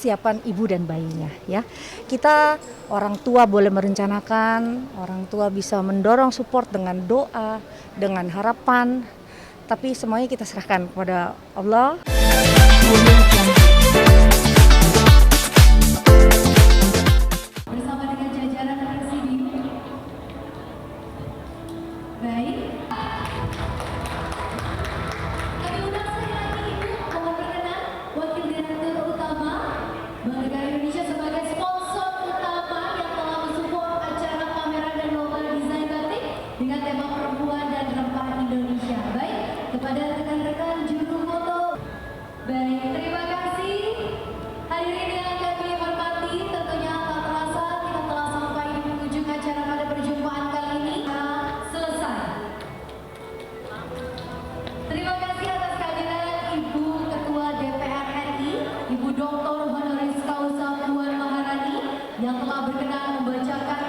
Siapan ibu dan bayinya ya. Kita orang tua boleh merencanakan, orang tua bisa mendorong support dengan doa, dengan harapan, tapi semuanya kita serahkan kepada Allah. Bersama dengan jajaran presidium. Baik. Kami undang sekali lagi Ibu memperkenalkan Wakil Direktur Utama Bank Negara Indonesia sebagai sponsor utama yang telah mensupport acara pameran dan lomba desain batik dengan tema perempuan dan rempah Indonesia. Baik, kepada rekan-rekan juru foto. Baik, terima kasih. Hadirin yang kami hormati, tentunya tak terasa kita telah sampai di penghujung acara pada perjumpaan kali ini. Selesai. Terima kasih atas kehadiran Ibu Ketua DPR RI, Ibu Dr. Honoris Causa Puan Maharani yang telah berkenan membacakan.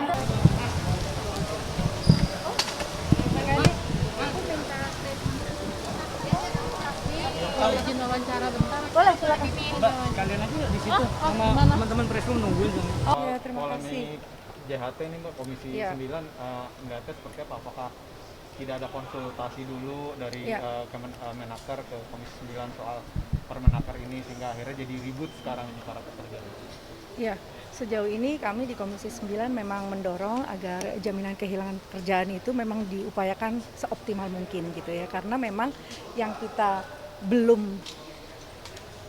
Izin wawancara bentar. Boleh, silakan. Mbak, kalian aja di situ sama teman-teman pressroom nungguin sama Ya, terima kasih. polemik JHT ini Mbak, Komisi Iya. 9 nggak tahu seperti apa, apakah tidak ada konsultasi dulu dari Iya. Menaker ke Komisi 9 soal Permenaker ini sehingga akhirnya jadi ribut sekarang para pekerja. Ya, sejauh ini kami di Komisi 9 memang mendorong agar jaminan kehilangan pekerjaan itu memang diupayakan seoptimal mungkin gitu ya. Karena memang yang kita belum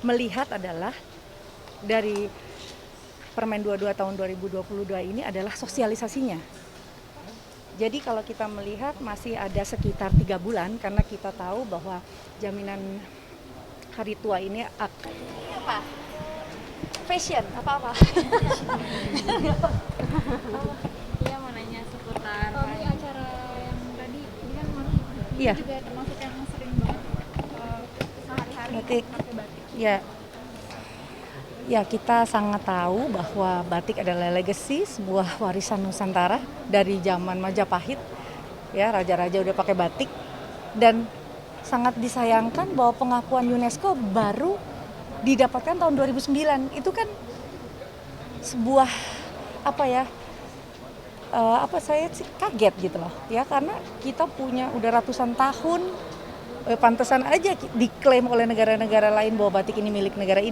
melihat adalah dari Permen 22 tahun 2022 ini adalah sosialisasinya. Jadi kalau kita melihat masih ada sekitar 3 bulan karena kita tahu bahwa jaminan hari tua ini akan apa? Fashion apa-apa. Iya, mau nanya seputar acara yang tadi ini kan Iya. juga termasuk yang sering banget sehari-hari Batik. pakai batik. Ya. Ya, kita sangat tahu bahwa batik adalah legacy, sebuah warisan Nusantara dari zaman Majapahit. Ya, raja-raja udah pakai batik dan sangat disayangkan bahwa pengakuan UNESCO baru didapatkan tahun 2009. Itu kan sebuah apa ya? Saya sih kaget gitu loh. Ya, karena kita punya udah ratusan tahun, pantesan aja diklaim oleh negara-negara lain bahwa batik ini milik negara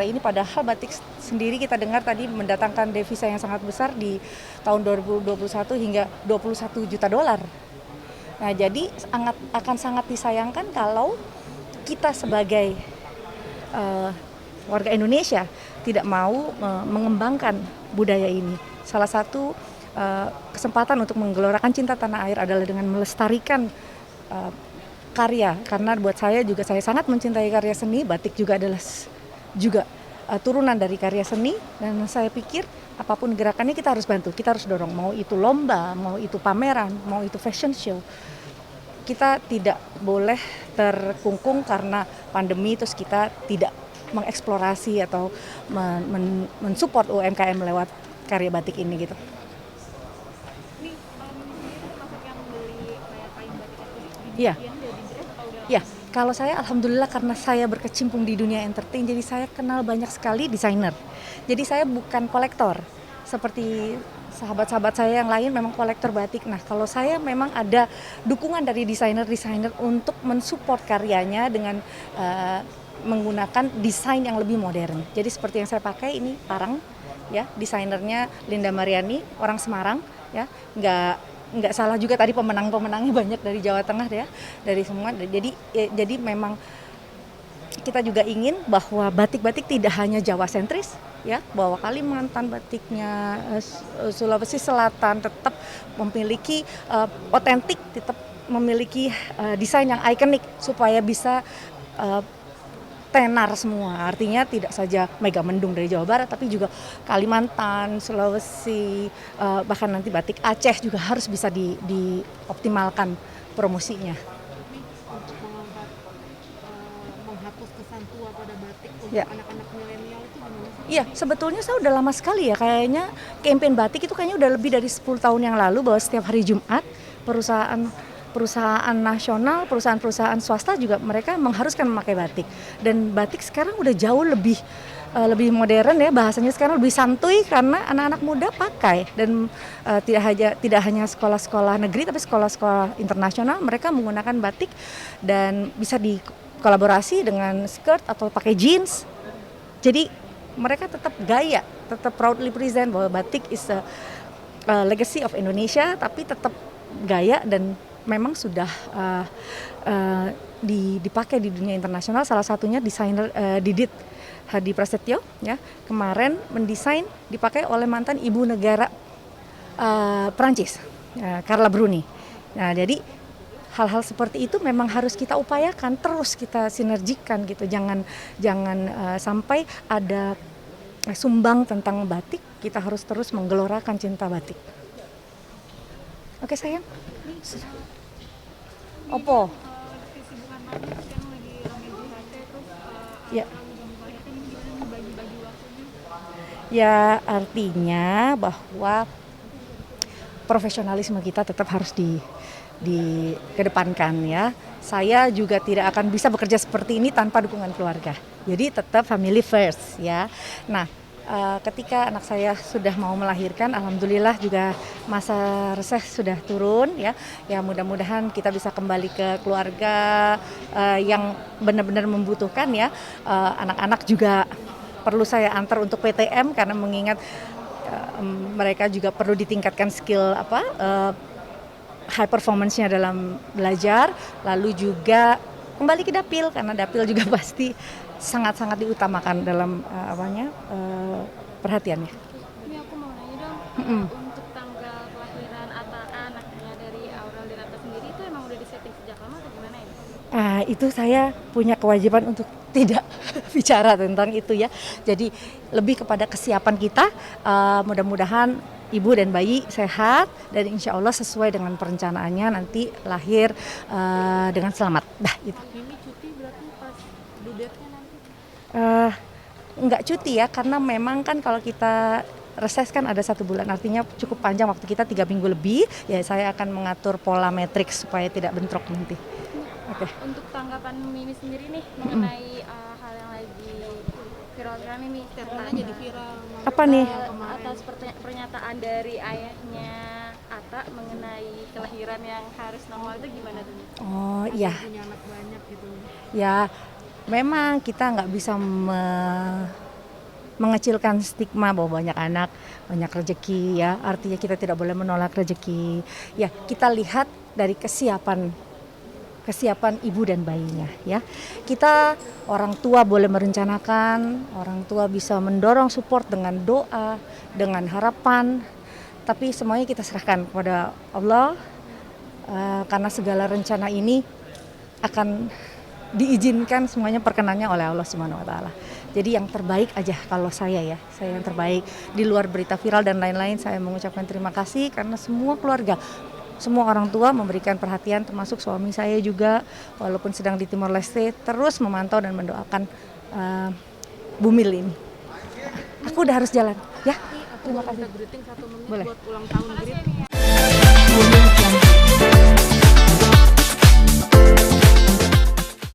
ini, padahal batik sendiri kita dengar tadi mendatangkan devisa yang sangat besar di tahun 2021 hingga 21 juta dolar. Nah, jadi akan sangat disayangkan kalau kita sebagai warga Indonesia tidak mau mengembangkan budaya ini. Salah satu kesempatan untuk menggelorakan cinta tanah air adalah dengan melestarikan karya, karena buat saya sangat mencintai karya seni. Batik juga adalah turunan dari karya seni, dan saya pikir apapun gerakannya kita harus bantu, kita harus dorong, mau itu lomba, mau itu pameran, mau itu fashion show. Kita tidak boleh terkungkung karena pandemi terus kita tidak mengeksplorasi atau mensupport UMKM lewat karya batik ini gitu. Ini termasuk yang beli kayak kain batik itu Iya. dia dari dress atau udah Ya, kalau saya alhamdulillah karena saya berkecimpung di dunia entertain, jadi saya kenal banyak sekali desainer. Jadi saya bukan kolektor seperti sahabat-sahabat saya yang lain memang kolektor batik. Nah, kalau saya memang ada dukungan dari desainer-desainer untuk mensupport karyanya dengan menggunakan desain yang lebih modern. Jadi seperti yang saya pakai ini parang, ya, desainernya Linda Mariani, orang Semarang, ya, nggak salah juga tadi pemenangnya banyak dari Jawa Tengah ya, dari semua. Jadi memang kita juga ingin bahwa batik-batik tidak hanya Jawa sentris, ya, bahwa Kalimantan batiknya, Sulawesi Selatan tetap memiliki otentik, tetap memiliki desain yang ikonik supaya bisa tenar semua. Artinya tidak saja Megamendung dari Jawa Barat, tapi juga Kalimantan, Sulawesi, bahkan nanti batik Aceh juga harus bisa dioptimalkan promosinya. untuk menghapus kesan tua pada batik untuk Ya. anak-anak milenial itu gimana sih? Iya, sebetulnya saya udah lama sekali ya, kayaknya campaign batik itu kayaknya udah lebih dari 10 tahun yang lalu, bahwa setiap hari Jumat perusahaan perusahaan nasional, perusahaan-perusahaan swasta juga mereka mengharuskan memakai batik. Dan batik sekarang udah jauh lebih modern ya, bahasanya sekarang lebih santuy karena anak-anak muda pakai. Dan tidak hanya sekolah-sekolah negeri tapi sekolah-sekolah internasional mereka menggunakan batik dan bisa dikolaborasi dengan skirt atau pakai jeans. Jadi mereka tetap gaya, tetap proudly present bahwa batik is a legacy of Indonesia, tapi tetap gaya dan memang sudah dipakai di dunia internasional. Salah satunya desainer Didit Hadi Prasetyo ya, kemarin mendesain dipakai oleh mantan ibu negara Prancis, Carla Bruni. Nah, jadi hal-hal seperti itu memang harus kita upayakan, terus kita sinergikan gitu. Jangan sampai ada sumbang tentang batik, kita harus terus menggelorakan cinta batik. Oke sayang. Oppo. Kesibukan lagi sekarang lagi ramai JHT terus Ya. kan gimana bagi-bagi waktunya? Ya artinya bahwa profesionalisme kita tetap harus dikedepankan ya. Saya juga tidak akan bisa bekerja seperti ini tanpa dukungan keluarga. Jadi tetap family first ya. Nah, ketika anak saya sudah mau melahirkan, alhamdulillah juga masa reses sudah turun ya. Ya mudah-mudahan kita bisa kembali ke keluarga yang benar-benar membutuhkan ya. Anak-anak juga perlu saya antar untuk PTM karena mengingat mereka juga perlu ditingkatkan skill high performance-nya dalam belajar, lalu juga kembali ke dapil karena dapil juga pasti sangat-sangat diutamakan dalam perhatiannya. Ini aku mau nanya dong, untuk tanggal kelahiran anaknya dari Aurel Dirata sendiri itu emang udah disetting sejak lama atau gimana ini? Itu saya punya kewajiban untuk tidak bicara tentang itu ya. Jadi lebih kepada kesiapan kita, mudah-mudahan ibu dan bayi sehat dan insya Allah sesuai dengan perencanaannya nanti lahir dengan selamat. Itu. Ini cuti berarti pas due date-nya nanti? Enggak cuti ya, karena memang kan kalau kita reses kan ada 1 bulan, artinya cukup panjang waktu kita 3 minggu lebih. Ya saya akan mengatur pola matriks supaya tidak bentrok nanti. Oke. Untuk tanggapan Mimi sendiri nih mengenai hal yang lagi viral ini statementnya jadi viral. Apa nih? Atas pernyataan dari ayahnya Atta mengenai kelahiran yang harus normal itu gimana tuh? Oh iya. Punya anak banyak gitu. Ya memang kita nggak bisa mengecilkan stigma bahwa banyak anak, banyak rezeki ya. Artinya kita tidak boleh menolak rezeki. Ya kita lihat dari kesiapan ibu dan bayinya ya. Kita orang tua boleh merencanakan, orang tua bisa mendorong support dengan doa, dengan harapan, tapi semuanya kita serahkan kepada Allah karena segala rencana ini akan diizinkan semuanya perkenannya oleh Allah Subhanahu wa taala. Jadi yang terbaik aja kalau saya yang terbaik. Di luar berita viral dan lain-lain, saya mengucapkan terima kasih karena semua keluarga, semua orang tua memberikan perhatian, termasuk suami saya juga walaupun sedang di Timor Leste terus memantau dan mendoakan Bumil ini. Aku udah harus jalan ya. Terima kasih. Greeting 1 menit Boleh. buat ulang tahun Grit.